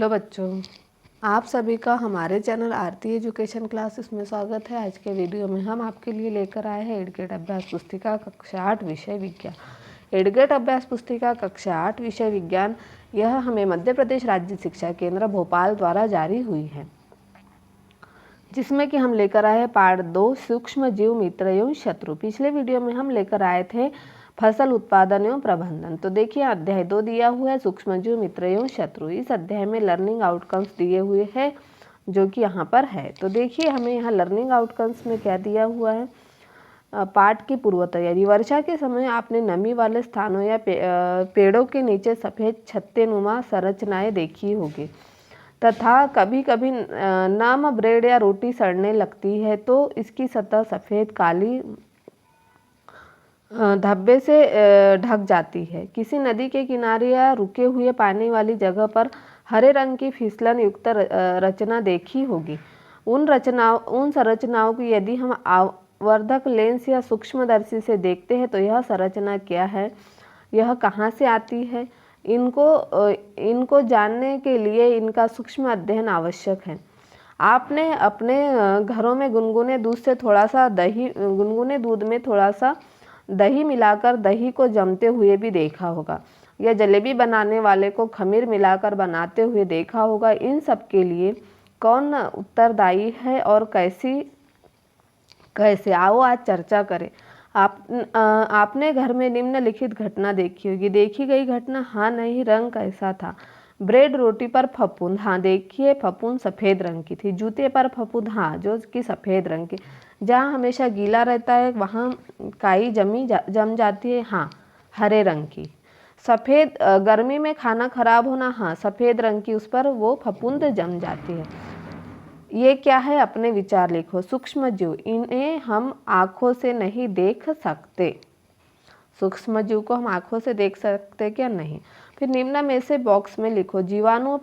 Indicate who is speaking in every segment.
Speaker 1: Hello बच्चों, आप सभी का हमारे चैनल आरती एजुकेशन क्लासेस में स्वागत है। आज के वीडियो में हम आपके लिए लेकर आए हैं एडगेट अभ्यास पुस्तिका कक्षा 8 विषय विज्ञान। एडगेट अभ्यास पुस्तिका कक्षा 8 विषय विज्ञान यह हमें मध्य प्रदेश राज्य शिक्षा केंद्र भोपाल द्वारा जारी हुई है, जिसमें कि हम लेकर आए हैं पाठ 2 सूक्ष्म जीव मित्र एवं शत्रु। पिछले वीडियो में हम लेकर आए थे फसल उत्पादन एवं प्रबंधन। तो देखिए अध्याय 2 दिया हुआ है सूक्ष्म जीव मित्र एवं शत्रु। इस अध्याय में लर्निंग आउटकम्स दिए हुए हैं जो कि यहाँ पर है। तो देखिए हमें यहाँ लर्निंग आउटकम्स में क्या दिया हुआ है। पाठ की पूर्व तैयारी। वर्षा के समय आपने नमी वाले स्थानों या पेड़ों के नीचे सफ़ेद छत्तेनुमा संरचनाएं देखी होगी तथा कभी कभी नम ब्रेड या रोटी सड़ने लगती है तो इसकी सतह सफ़ेद काली धब्बे से ढक जाती है। किसी नदी के किनारे या रुके हुए पानी वाली जगह पर हरे रंग की फिसलन युक्त रचना देखी होगी। उन संरचनाओं की यदि हम आवर्धक लेंस या सूक्ष्मदर्शी से देखते हैं तो यह संरचना क्या है, यह कहाँ से आती है, इनको जानने के लिए इनका सूक्ष्म अध्ययन आवश्यक है। आपने अपने घरों में गुनगुने दूध में थोड़ा सा दही मिलाकर दही को जमते हुए भी देखा होगा, या जलेबी बनाने वाले को खमीर मिलाकर बनाते हुए देखा होगा। इन सब के लिए कौन उत्तरदायी है और कैसे आओ आज चर्चा करें। आपने घर में निम्नलिखित घटना देखी होगी। देखी गई घटना हाँ नहीं। रंग कैसा था। ब्रेड रोटी पर फफूंद, हाँ देखिए फफूंद सफ़ेद रंग की थी। जूते पर फफूंद, हाँ जो कि सफ़ेद रंग की। जहाँ हमेशा गीला रहता है वहाँ काई जम जाती है, हाँ हरे रंग की। सफ़ेद गर्मी में खाना खराब होना, हाँ सफ़ेद रंग की, उस पर वो फफूंद जम जाती है। ये क्या है, अपने विचार लिखो। सूक्ष्म जीव, इन्हें हम आँखों से नहीं देख सकते। सूक्ष्म जीव को हम आँखों से देख सकते क्या, नहीं। फिर निम्न में से बॉक्स में लिखो। जीवाणु,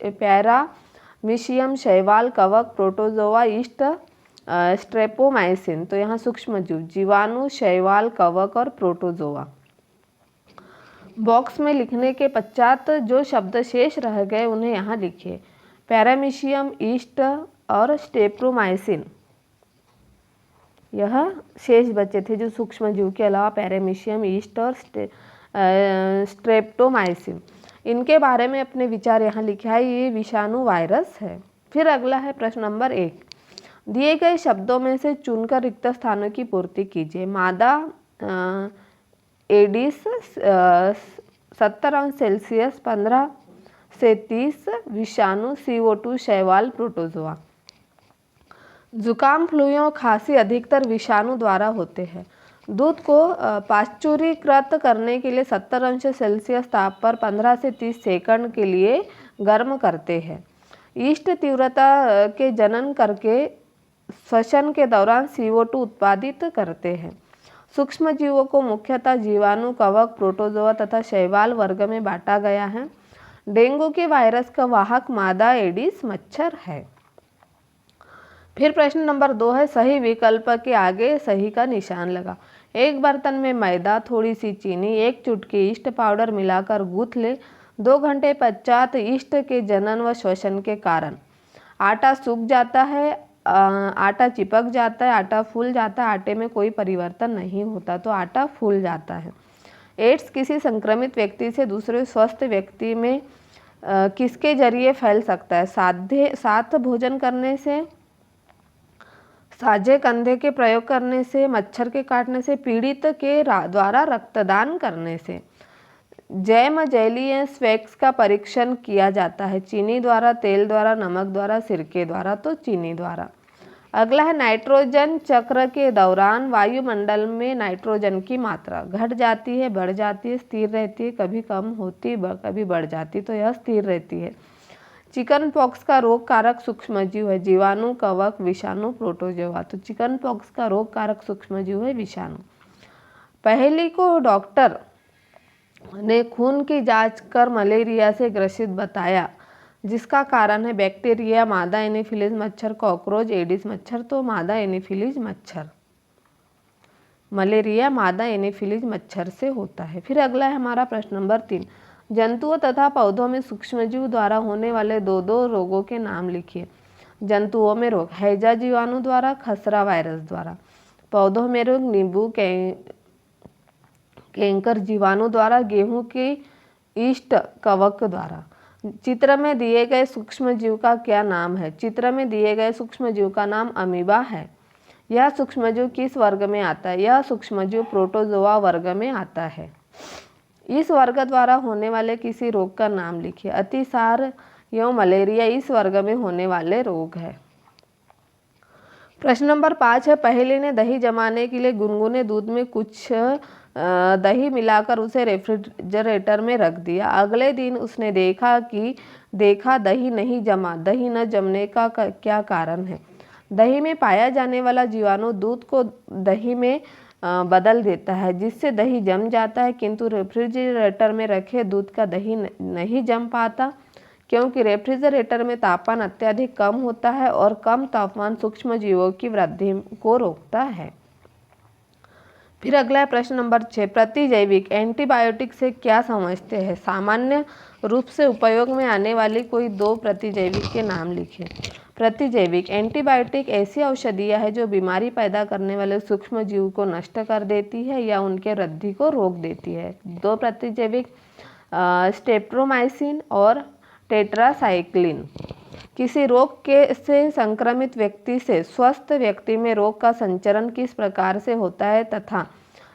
Speaker 1: पैरामीशियम, शैवाल, कवक, प्रोटोजोआ, ईस्ट, स्ट्रेप्टोमाइसिन। तो यहाँ सूक्ष्म जीव जीवाणु, शैवाल, कवक और प्रोटोजोआ। बॉक्स में लिखने के पश्चात जो शब्द शेष रह गए उन्हें यहाँ लिखिए। पैरामीशियम, ईस्ट और स्ट्रेप्टोमाइसिन, यह शेष बचे थे जो सूक्ष्म जीव के अलावा पैरामीशियम, ईस्ट और स्ट्रेप्टोमाइसिन। इनके बारे में अपने विचार यहाँ लिखे है। ये विषाणु वायरस है। फिर अगला है प्रश्न नंबर 1। दिए गए शब्दों में से चुनकर रिक्त स्थानों की पूर्ति कीजिए। मादा एडिस 70°C 15 से 30, विषाणु CO2 शैवाल प्रोटोजोआ। जुकाम, फ्लू और खांसी अधिकतर विषाणु द्वारा होते हैं। दूध को पाश्चुरीकृत करने के लिए 70°C ताप पर 15 से 30 सेकंड के लिए गर्म करते हैं। ईस्ट तीव्रता के जनन करके श्वसन के दौरान CO2 उत्पादित करते हैं। सूक्ष्म जीवों को मुख्यतः जीवाणु, कवक, प्रोटोजोआ तथा शैवाल वर्ग में बांटा गया है। डेंगू के वायरस का वाहक मादा एडिस मच्छर है। फिर प्रश्न नंबर 2 है। सही विकल्प के आगे सही का निशान लगा। एक बर्तन में मैदा, थोड़ी सी चीनी, 1 चुटकी ईस्ट पाउडर मिलाकर गूंथ ले। 2 घंटे पश्चात ईस्ट के जनन व श्वसन के कारण आटा सूख जाता है, आटा चिपक जाता है, आटा फूल जाता है। आटे में कोई परिवर्तन नहीं होता तो आटा फूल जाता है। एड्स किसी संक्रमित व्यक्ति से दूसरे स्वस्थ व्यक्ति में किसके जरिए फैल सकता है। साथ भोजन करने से, साझे कंधे के प्रयोग करने से, मच्छर के काटने से, पीड़ित के द्वारा रक्तदान करने से। जैम, जेली या स्वैक्स का परीक्षण किया जाता है। चीनी द्वारा, तेल द्वारा, नमक द्वारा, सिरके द्वारा। तो चीनी द्वारा। अगला है नाइट्रोजन चक्र के दौरान वायुमंडल में नाइट्रोजन की मात्रा घट जाती है, बढ़ जाती है, स्थिर रहती है, कभी कम होती, कभी बढ़ जाती, तो यह स्थिर रहती है। चिकन पॉक्स का रोग कारक सूक्ष्म जीव है। जीवाणु, कवक, विषाणु, प्रोटोजोआ। तो चिकन पॉक्स का रोग कारक सूक्ष्म जीव है विषाणु। पहली को डॉक्टर ने खून की जांच कर मलेरिया से ग्रसित बताया, जिसका कारण है बैक्टीरिया, मादा एनोफिलीज मच्छर, कॉकरोच, एडिस मच्छर। तो मादा एनोफिलीज मच्छर। मलेरिया मादा एनोफिलीज मच्छर से होता है। फिर अगला है हमारा प्रश्न नंबर 3। जंतुओं तथा पौधों में सूक्ष्मजीव द्वारा होने वाले दो दो रोगों के नाम लिखिए। जंतुओं में रोग हैजा जीवाणु द्वारा, खसरा वायरस द्वारा। पौधों में रोग नींबू कैंकर जीवाणु द्वारा, गेहूं की ईस्ट कवक द्वारा। चित्र में दिए गए सूक्ष्मजीव का क्या नाम है? चित्र में दिए गए सूक्ष्मजीव का नाम अमीबा है। यह सूक्ष्मजीव किस वर्ग में आता है? यह सूक्ष्मजीव प्रोटोजोआ वर्ग में आता है। इस वर्ग द्वारा होने वाले किसी रोग का नाम लिखिए। अतिसार एवं मलेरिया इस वर्ग में होने वाले रोग है। प्रश्न नंबर 5 है, पहेली ने दही जमाने के लिए गुनगुने दूध में कुछ दही मिलाकर उसे रेफ्रिजरेटर में रख दिया। अगले दिन उसने देखा दही नहीं जमा। दही न जमने का क्या कारण है? दही में पाया जाने वाला जीवाणु दूध को दही में बदल देता है, जिससे दही जम जाता है, किंतु रेफ्रिजरेटर में रखे दूध का दही नहीं जम पाता, क्योंकि रेफ्रिजरेटर में तापमान अत्यधिक कम होता है और कम तापमान सूक्ष्म जीवों की वृद्धि को रोकता है। फिर अगला है प्रश्न नंबर 6, प्रतिजैविक एंटीबायोटिक से क्या समझते हैं? सामान्य रूप से उपयोग में आने वाली कोई दो प्रतिजैविक के नाम लिखें। प्रतिजैविक एंटीबायोटिक ऐसी औषधियाँ है जो बीमारी पैदा करने वाले सूक्ष्म जीव को नष्ट कर देती है या उनके वृद्धि को रोक देती है। दो प्रतिजैविक स्ट्रेप्टोमाइसिन और टेट्रासाइक्लिन। किसी रोग से संक्रमित व्यक्ति से स्वस्थ व्यक्ति में रोग का संचरण किस प्रकार से होता है तथा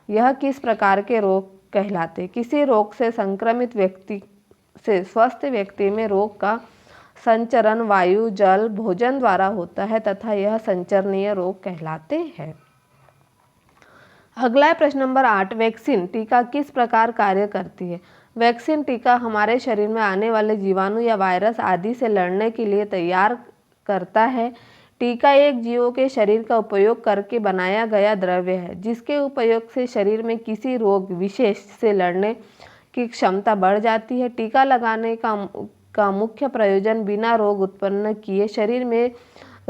Speaker 1: यह किस प्रकार के रोग कहलाते हैं? किसी रोग से संक्रमित व्यक्ति से स्वस्थ व्यक्ति में रोग का संचरण वायु, जल, भोजन द्वारा होता है तथा यह संचरणीय रोग कहलाते हैं। अगला है प्रश्न नंबर 8, वैक्सीन टीका किस प्रकार कार्य करती है? वैक्सीन टीका हमारे शरीर में आने वाले जीवाणु या वायरस आदि से लड़ने के लिए तैयार करता है। टीका एक जीवों के शरीर का उपयोग करके बनाया गया द्रव्य है, जिसके उपयोग से शरीर में किसी रोग विशेष से लड़ने की क्षमता बढ़ जाती है। टीका लगाने का मुख्य प्रयोजन बिना रोग उत्पन्न किए शरीर में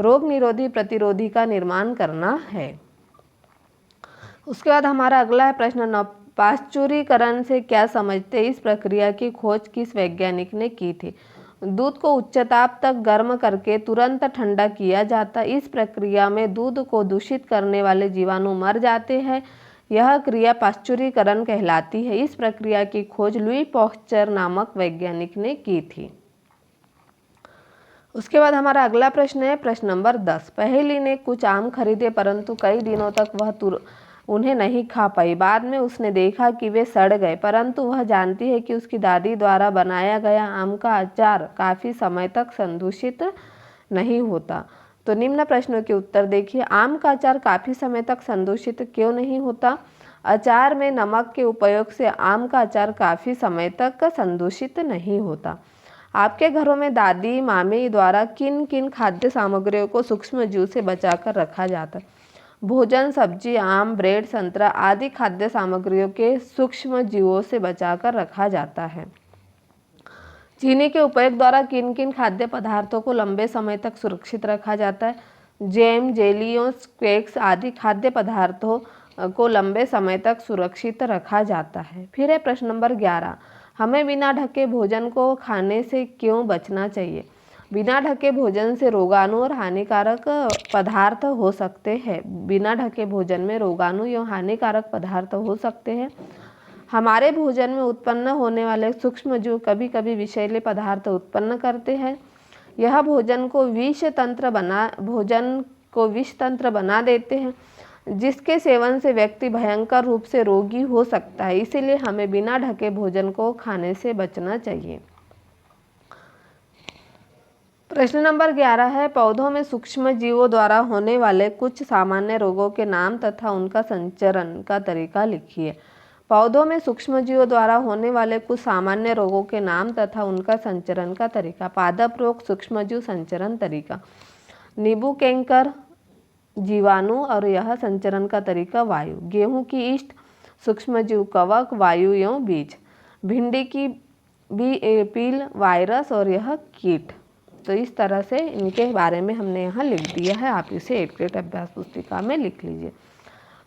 Speaker 1: रोग निरोधी प्रतिरोधी का निर्माण करना है। उसके बाद हमारा अगला है प्रश्न 9, पाश्चुरीकरण से क्या समझते? इस प्रक्रिया की खोज किस वैज्ञानिक ने की थी? दूध को उच्च ताप तक गर्म करके तुरंत ठंडा किया जाता। इस प्रक्रिया में दूध को दूषित करने वाले जीवाणु मर जाते हैं। यह क्रिया पाश्चुरीकरण कहलाती है। इस प्रक्रिया की खोज लुई पाश्चर नामक वैज्ञानिक ने की थी। उसके बाद हमारा अगला प्रश्न है प्रश्न नंबर 10, पहेली ने कुछ आम खरीदे परंतु कई दिनों तक वह उन्हें नहीं खा पाई। बाद में उसने देखा कि वे सड़ गए, परंतु वह जानती है कि उसकी दादी द्वारा बनाया गया आम का अचार काफ़ी समय तक संदूषित नहीं होता। तो निम्न प्रश्नों के उत्तर देखिए। आम का अचार काफ़ी समय तक संदूषित क्यों नहीं होता? अचार में नमक के उपयोग से आम का अचार काफ़ी समय तक संदूषित नहीं होता। आपके घरों में दादी मामी द्वारा किन किन खाद्य सामग्रियों को सूक्ष्म जीव से बचाकर रखा जाता है? भोजन, सब्जी, आम, ब्रेड, संतरा आदि खाद्य सामग्रियों के सूक्ष्म जीवों से बचाकर रखा जाता है। चीनी के उपयोग द्वारा किन किन खाद्य पदार्थों को लंबे समय तक सुरक्षित रखा जाता है? जैम, जेलियों, केक्स आदि खाद्य पदार्थों को लंबे समय तक सुरक्षित रखा जाता है। फिर है प्रश्न नंबर 11, हमें बिना ढके भोजन को खाने से क्यों बचना चाहिए? बिना ढके भोजन से रोगाणु और हानिकारक पदार्थ हो सकते हैं। बिना ढके भोजन में रोगाणु एवं हानिकारक पदार्थ हो सकते हैं। हमारे भोजन में उत्पन्न होने वाले सूक्ष्मजीव कभी कभी विषैले पदार्थ उत्पन्न करते हैं। यह भोजन को विष तंत्र बना देते हैं, जिसके सेवन से व्यक्ति भयंकर रूप से रोगी हो सकता है। इसीलिए हमें बिना ढके भोजन को खाने से बचना चाहिए। प्रश्न नंबर 11 है, पौधों में सूक्ष्म जीवों द्वारा होने वाले कुछ सामान्य रोगों के नाम तथा उनका संचरण का तरीका लिखिए। पौधों में सूक्ष्म जीवों द्वारा होने वाले कुछ सामान्य रोगों के नाम तथा उनका संचरण का तरीका। पादप रोग सूक्ष्मजीव संचरण तरीका। नींबू कैंकर जीवाणु और यह संचरण का तरीका वायु। गेहूं की ईस्ट सूक्ष्मजीव कवक, वायु एवं बीज। भिंडी की पील वायरस और यह कीट। तो इस तरह से इनके बारे में हमने यहाँ लिख दिया है। आप इसे 8th ग्रेड अभ्यास पुस्तिका में लिख लीजिए।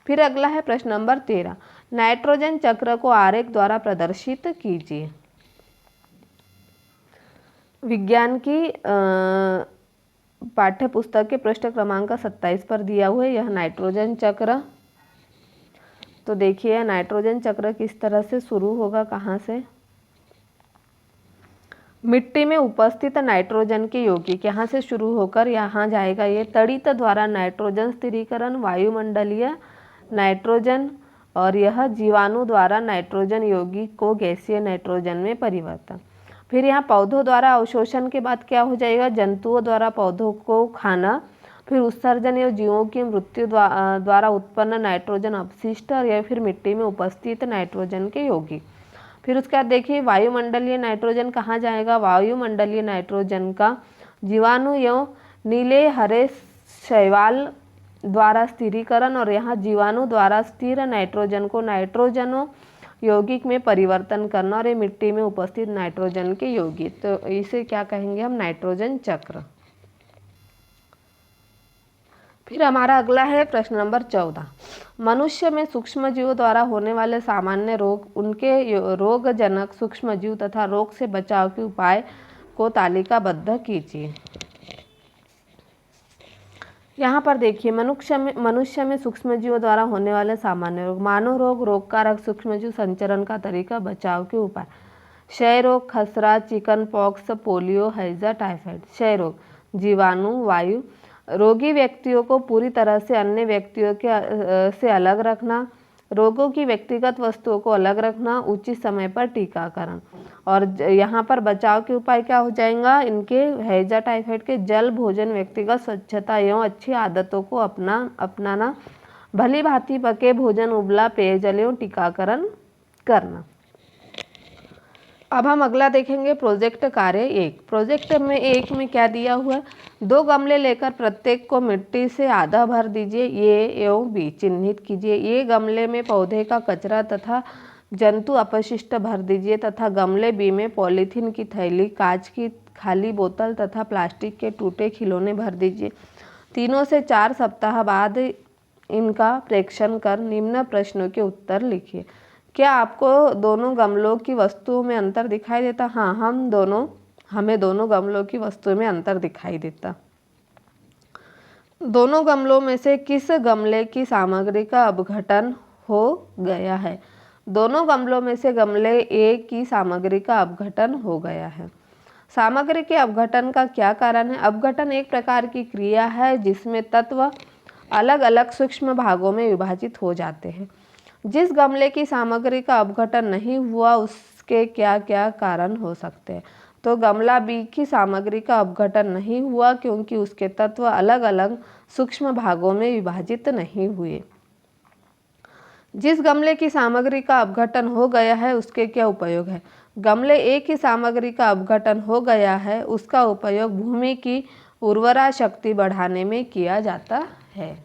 Speaker 1: फिर अगला है प्रश्न नंबर 13, नाइट्रोजन चक्र को आरेख द्वारा प्रदर्शित कीजिए। विज्ञान की पाठ्य पुस्तक के पृष्ठ क्रमांक 27 पर दिया हुआ है। यह नाइट्रोजन चक्र। तो देखिए नाइट्रोजन चक्र किस तरह से शुरू होगा, कहाँ से। मिट्टी में उपस्थित नाइट्रोजन के यौगिक यहाँ से शुरू होकर यहाँ जाएगा। ये तड़ित द्वारा नाइट्रोजन स्थिरीकरण, वायुमंडलीय नाइट्रोजन, और यह जीवाणु द्वारा नाइट्रोजन यौगिक को गैसीय नाइट्रोजन में परिवर्तन। फिर यहाँ पौधों द्वारा अवशोषण के बाद क्या हो जाएगा, जंतुओं द्वारा पौधों को खाना, फिर उत्सर्जन या जीवों की मृत्यु द्वारा उत्पन्न नाइट्रोजन अपशिष्ट, और या फिर मिट्टी में उपस्थित नाइट्रोजन के यौगिक। फिर उसके बाद देखिए वायुमंडलीय नाइट्रोजन कहाँ जाएगा, वायुमंडलीय नाइट्रोजन का जीवाणु एवं नीले हरे शैवाल द्वारा स्थिरीकरण, और यहाँ जीवाणु द्वारा स्थिर नाइट्रोजन को नाइट्रोजनो यौगिक में परिवर्तन करना, और ये मिट्टी में उपस्थित नाइट्रोजन के यौगिक। तो इसे क्या कहेंगे हम, नाइट्रोजन चक्र। फिर हमारा अगला है प्रश्न नंबर 14। मनुष्य में सूक्ष्म जीवों द्वारा होने वाले सामान्य रोग, उनके रोगजनक सूक्ष्म जीव तथा रोग से बचाव के उपाय को तालिकाबद्ध कीजिए। यहाँ पर देखिए मनुष्य में सूक्ष्म जीवों द्वारा होने वाले सामान्य रोग, मानव रोग, रोगकारक सूक्ष्म जीव, संचरण का तरीका, बचाव के उपाय। क्षय रोग, खसरा, चिकन पॉक्स, पोलियो, हैजा, टाइफाइड। क्षय रोग, जीवाणु, वायु। रोगी व्यक्तियों को पूरी तरह से अन्य व्यक्तियों से अलग रखना, रोगों की व्यक्तिगत वस्तुओं को अलग रखना, उचित समय पर टीकाकरण। और यहाँ पर बचाव के उपाय क्या हो जाएगा, इनके हैजा टाइफाइड के जल, भोजन, व्यक्तिगत स्वच्छता एवं अच्छी आदतों को अपनाना, भली भांति पके भोजन, उबला पेयजल एवं टीकाकरण करना। अब हम अगला देखेंगे प्रोजेक्ट कार्य 1। प्रोजेक्ट में 1 में क्या दिया हुआ है, 2 गमले लेकर प्रत्येक को मिट्टी से आधा भर दीजिए, ए एवं बी चिन्हित कीजिए। ये गमले में पौधे का कचरा तथा जंतु अपशिष्ट भर दीजिए तथा गमले बी में पॉलीथीन की थैली, कांच की खाली बोतल तथा प्लास्टिक के टूटे खिलौने भर दीजिए। 3 से 4 सप्ताह बाद इनका प्रेक्षण कर निम्न प्रश्नों के उत्तर लिखिए। क्या आपको दोनों गमलों की वस्तुओं में अंतर दिखाई देता? हाँ, हमें दोनों गमलों की वस्तुओं में अंतर दिखाई देता। दोनों गमलों में से किस गमले की सामग्री का अपघटन हो गया है? दोनों गमलों में से गमले ए की सामग्री का अपघटन हो गया है। सामग्री के अपघटन का क्या कारण है? अपघटन एक प्रकार की क्रिया है जिसमें तत्व अलग अलग सूक्ष्म भागों में विभाजित हो जाते हैं। जिस गमले की सामग्री का अपघटन नहीं हुआ उसके क्या क्या कारण हो सकते हैं? तो गमला बी की सामग्री का अपघटन नहीं हुआ क्योंकि उसके तत्व अलग अलग सूक्ष्म भागों में विभाजित नहीं हुए। जिस गमले की सामग्री का अपघटन हो गया है उसके क्या उपयोग है? गमले ए की सामग्री का अपघटन हो गया है, उसका उपयोग भूमि की उर्वरा शक्ति बढ़ाने में किया जाता है।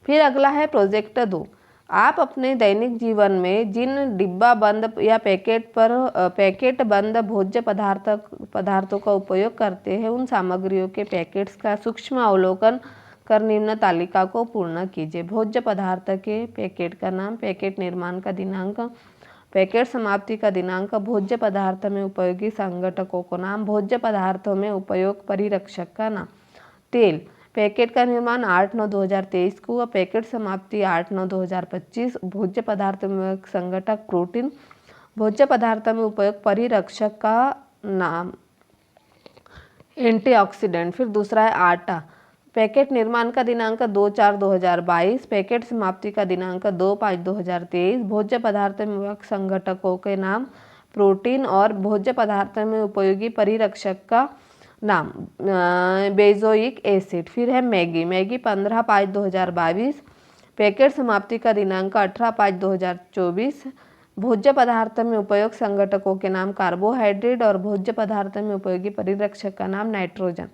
Speaker 1: फिर अगला है प्रोजेक्ट 2। आप अपने दैनिक जीवन में जिन डिब्बा बंद या पैकेट बंद भोज्य पदार्थों का उपयोग करते हैं उन सामग्रियों के पैकेट्स का सूक्ष्म अवलोकन कर निम्न तालिका को पूर्ण कीजिए। भोज्य पदार्थ के पैकेट का नाम, पैकेट निर्माण का दिनांक, पैकेट समाप्ति का दिनांक, भोज्य पदार्थ में उपयोगी संघटकों को नाम, भोज्य पदार्थों में उपयोग परिरक्षक का नाम। तेल, पैकेट का निर्माण 8/9/2023 को, पैकेट समाप्ति 8/9/2025। भोज्य पदार्थ में संघटक प्रोटीन, भोज्य पदार्थ में उपयोग परिरक्षक का नाम एंटीऑक्सीडेंट। फिर दूसरा है आटा, पैकेट निर्माण का दिनांक 2/4/2022, पैकेट समाप्ति का दिनांक 2/5/2023। भोज्य पदार्थ में संघटकों के नाम प्रोटीन और भोज्य पदार्थ में उपयोगी परिरक्षक का नाम बेंजोइक एसिड। फिर है मैगी 15/5/2022, पैकेट समाप्ति का दिनांक 18/5/2024। भोज्य पदार्थ में उपयोग संघटकों के नाम कार्बोहाइड्रेट और भोज्य पदार्थ में उपयोगी परिरक्षक का नाम नाइट्रोजन।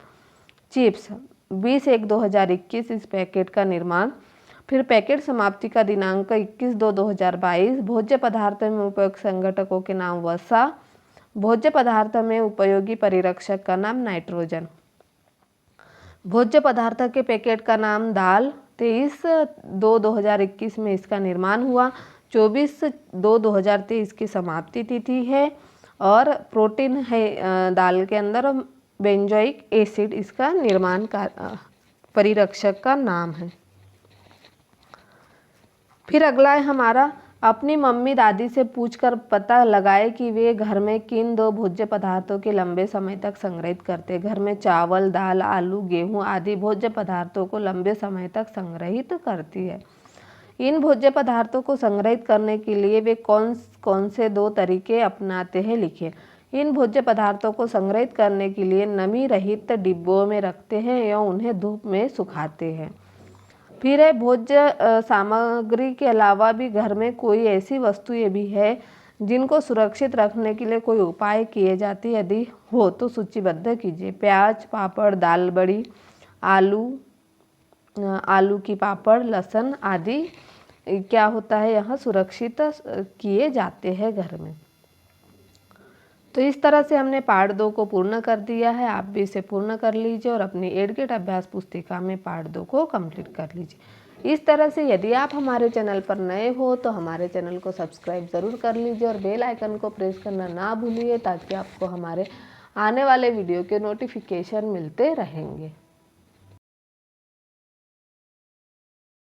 Speaker 1: चिप्स 20/1/2021 इस पैकेट का निर्माण। फिर पैकेट समाप्ति का दिनांक 21/2/2022। भोज्य पदार्थ में उपयोग संघटकों के नाम वसा, भोज्य पदार्थ में उपयोगी परिरक्षक का नाम नाइट्रोजन। भोज्य पदार्थ के पैकेट का नाम दाल, 23/2/2021 में इसका निर्माण हुआ। 24/2/2023 की समाप्ति तिथि है और प्रोटीन है दाल के अंदर, बेंजोइक एसिड इसका निर्माण का परिरक्षक का नाम है। फिर अगला है हमारा, अपनी मम्मी दादी से पूछकर पता लगाए कि वे घर में किन 2 भोज्य पदार्थों के लंबे समय तक संग्रहित करते हैं। घर में चावल, दाल, आलू, गेहूं आदि भोज्य पदार्थों को लंबे समय तक संग्रहित करती है। इन भोज्य पदार्थों को संग्रहित करने के लिए वे कौन कौन से 2 तरीके अपनाते हैं, लिखिए। इन भोज्य पदार्थों को संग्रहित करने के लिए नमी रहित डिब्बों में रखते हैं या उन्हें धूप में सुखाते हैं। फिर है, भोज्य सामग्री के अलावा भी घर में कोई ऐसी वस्तुएं भी है जिनको सुरक्षित रखने के लिए कोई उपाय किए जाते, यदि हो तो सूचीबद्ध कीजिए। प्याज, पापड़, दाल बड़ी, आलू की पापड़, लहसुन आदि क्या होता है यहाँ सुरक्षित किए जाते हैं घर में। तो इस तरह से हमने पार्ट 2 को पूर्ण कर दिया है। आप भी इसे पूर्ण कर लीजिए और अपनी एडगेट अभ्यास पुस्तिका में पार्ट 2 को कंप्लीट कर लीजिए। इस तरह से यदि आप हमारे चैनल पर नए हो तो हमारे चैनल को सब्सक्राइब ज़रूर कर लीजिए और बेल आइकन को प्रेस करना ना भूलिए, ताकि आपको हमारे आने वाले वीडियो के नोटिफिकेशन मिलते रहेंगे।